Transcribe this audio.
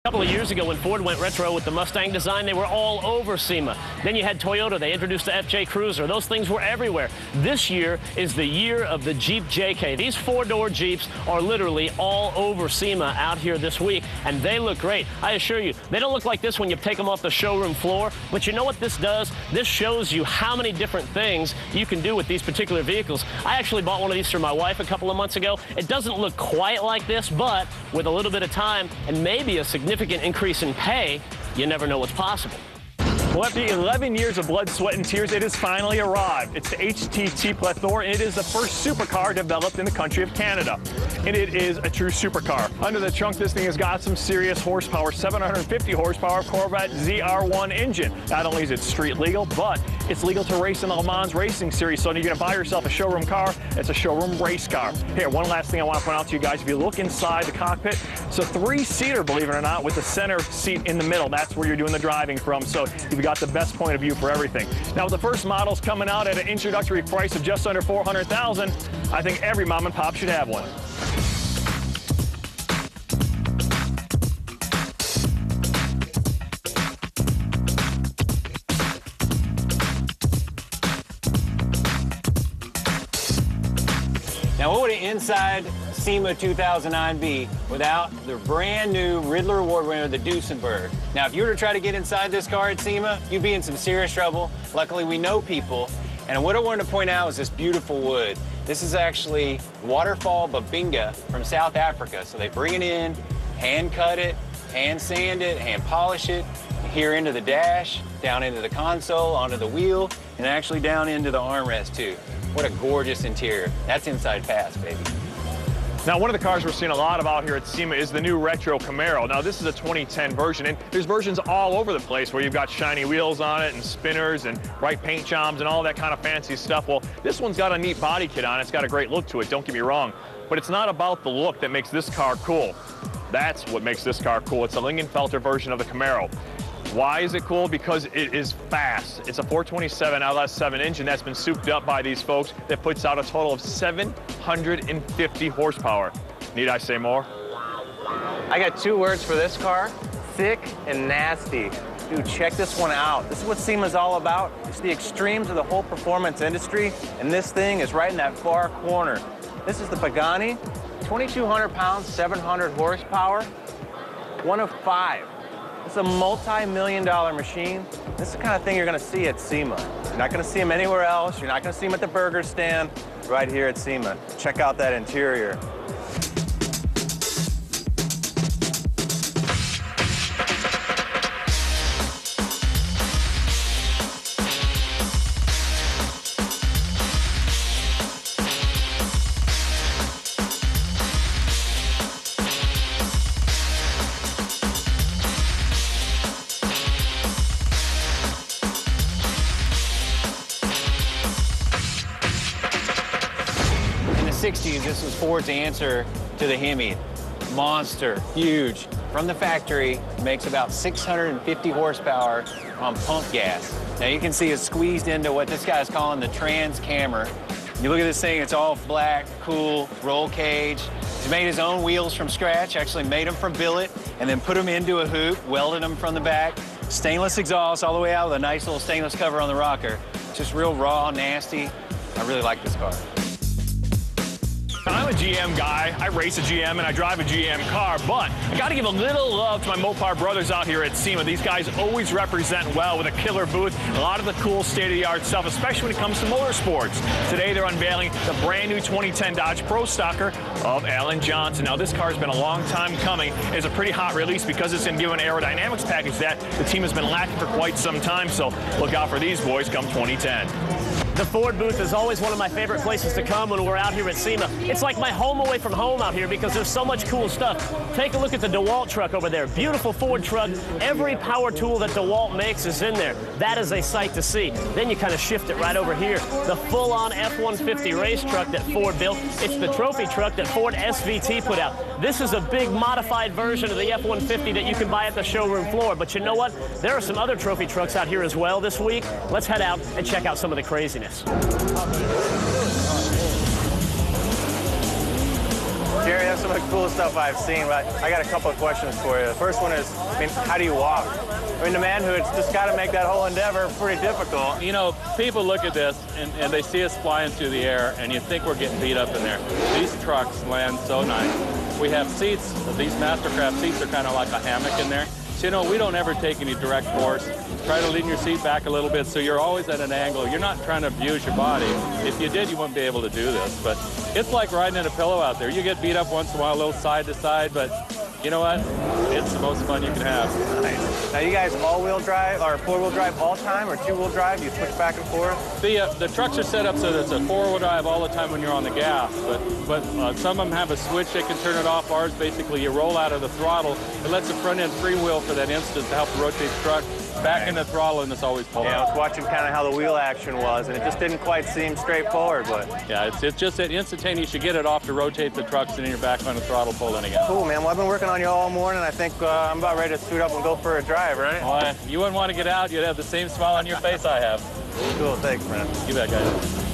A couple of years ago when Ford went retro with the Mustang design, they were all over SEMA. Then you had Toyota. They introduced the FJ Cruiser. Those things were everywhere. This year is the year of the Jeep JK. These four-door Jeeps are literally all over SEMA out here this week, and they look great. I assure you, they don't look like this when you take them off the showroom floor, but you know what this does? This shows you how many different things you can do with these particular vehicles. I actually bought one of these for my wife a couple of months ago. It doesn't look quite like this, but with a little bit of time and maybe a significant increase in pay, you never know what's possible. Well, after 11 years of blood, sweat, and tears, it has finally arrived. It's the HT Thor, and it is the first supercar developed in the country of Canada. And it is a true supercar. Under the trunk, this thing has got some serious horsepower, 750 horsepower Corvette ZR1 engine. Not only is it street legal, but it's legal to race in the Le Mans Racing Series. So when you're going to buy yourself a showroom car, it's a showroom race car. Here, one last thing I want to point out to you guys. If you look inside the cockpit, it's a three-seater, believe it or not, with the center seat in the middle. That's where you're doing the driving from. So you've got the best point of view for everything. Now, with the first models coming out at an introductory price of just under $400,000, I think every mom and pop should have one. Now, what would an inside SEMA 2009 be without the brand new Riddler Award winner, the Duesenberg? Now, if you were to try to get inside this car at SEMA, you'd be in some serious trouble. Luckily, we know people. And what I wanted to point out is this beautiful wood. This is actually waterfall babinga from South Africa. So they bring it in, hand cut it, hand sand it, hand polish it, here into the dash, down into the console, onto the wheel, and actually down into the armrest too. What a gorgeous interior. That's inside pass, baby. Now, one of the cars we're seeing a lot of out here at SEMA is the new retro Camaro. Now, this is a 2010 version, and there's versions all over the place where you've got shiny wheels on it and spinners and bright paint jobs and all that kind of fancy stuff. Well, this one's got a neat body kit on it. It's got a great look to it, don't get me wrong. But it's not about the look that makes this car cool. That's what makes this car cool. It's a Lingenfelter version of the Camaro. Why is it cool? Because it is fast. It's a 427 LS7 engine that's been souped up by these folks that puts out a total of 750 horsepower. Need I say more? I got two words for this car: thick and nasty. Dude, check this one out. This is what SEMA's all about. It's the extremes of the whole performance industry, and this thing is right in that far corner. This is the Pagani, 2,200 pounds, 700 horsepower, one of five. It's a multi-million-dollar machine. This is the kind of thing you're going to see at SEMA. You're not going to see them anywhere else. You're not going to see them at the burger stand. Right here at SEMA. Check out that interior. In the 60s, this was Ford's answer to the Hemi. Monster, huge. From the factory, makes about 650 horsepower on pump gas. Now you can see it's squeezed into what this guy's calling the trans camera. You look at this thing, it's all black, cool, roll cage. He's made his own wheels from scratch, actually made them from billet, and then put them into a hoop, welded them from the back. Stainless exhaust all the way out with a nice little stainless cover on the rocker. Just real raw, nasty. I really like this car. I'm a GM guy. I race a GM and I drive a GM car, but I got to give a little love to my Mopar brothers out here at SEMA. These guys always represent well with a killer booth, a lot of the cool state-of-the-art stuff, especially when it comes to motorsports. Today they're unveiling the brand new 2010 Dodge Pro Stocker of Alan Johnson. Now this car's been a long time coming. It's a pretty hot release because it's going to give an aerodynamics package that the team has been lacking for quite some time, so look out for these boys come 2010. The Ford booth is always one of my favorite places to come when we're out here at SEMA. It's like my home away from home out here because there's so much cool stuff. Take a look at the DeWalt truck over there. Beautiful Ford truck. Every power tool that DeWalt makes is in there. That is a sight to see. Then you kind of shift it right over here. The full-on F-150 race truck that Ford built. It's the trophy truck that Ford SVT put out. This is a big modified version of the F-150 that you can buy at the showroom floor. But you know what? There are some other trophy trucks out here as well this week. Let's head out and check out some of the craziness. Jerry, that's some of the coolest stuff I've seen, but I got a couple of questions for you. The first one is, I mean, how do you walk? I mean, the manhood's just got to make that whole endeavor pretty difficult. You know, people look at this and they see us flying through the air and you think we're getting beat up in there. These trucks land so nice. We have seats. These Mastercraft seats are kind of like a hammock in there. So, you know, we don't ever take any direct force. Try to lean your seat back a little bit so you're always at an angle. You're not trying to abuse your body. If you did, you wouldn't be able to do this. But it's like riding in a pillow out there. You get beat up once in a while, a little side to side, but you know what? It's the most fun you can have. Nice. Now, you guys all-wheel drive or four-wheel drive all time or two-wheel drive? You switch back and forth? The trucks are set up so that it's a four-wheel drive all the time when you're on the gas, but some of them have a switch they can turn it off. Ours, basically, you roll out of the throttle. It lets the front end freewheel for that instant to help rotate the truck back in the throttle, and it's always pulling. Yeah, I was watching kind of how the wheel action was, and it just didn't quite seem straightforward, but... Yeah, it's just that instantaneous. You get it off to rotate the trucks, and then you're back on the throttle pulling again. Cool, man. Well, I've been working on you all morning. I think I'm about ready to suit up and go for a drive, right? Well, you wouldn't want to get out. You'd have the same smile on your face I have. Cool, thanks, man. You bet, guys.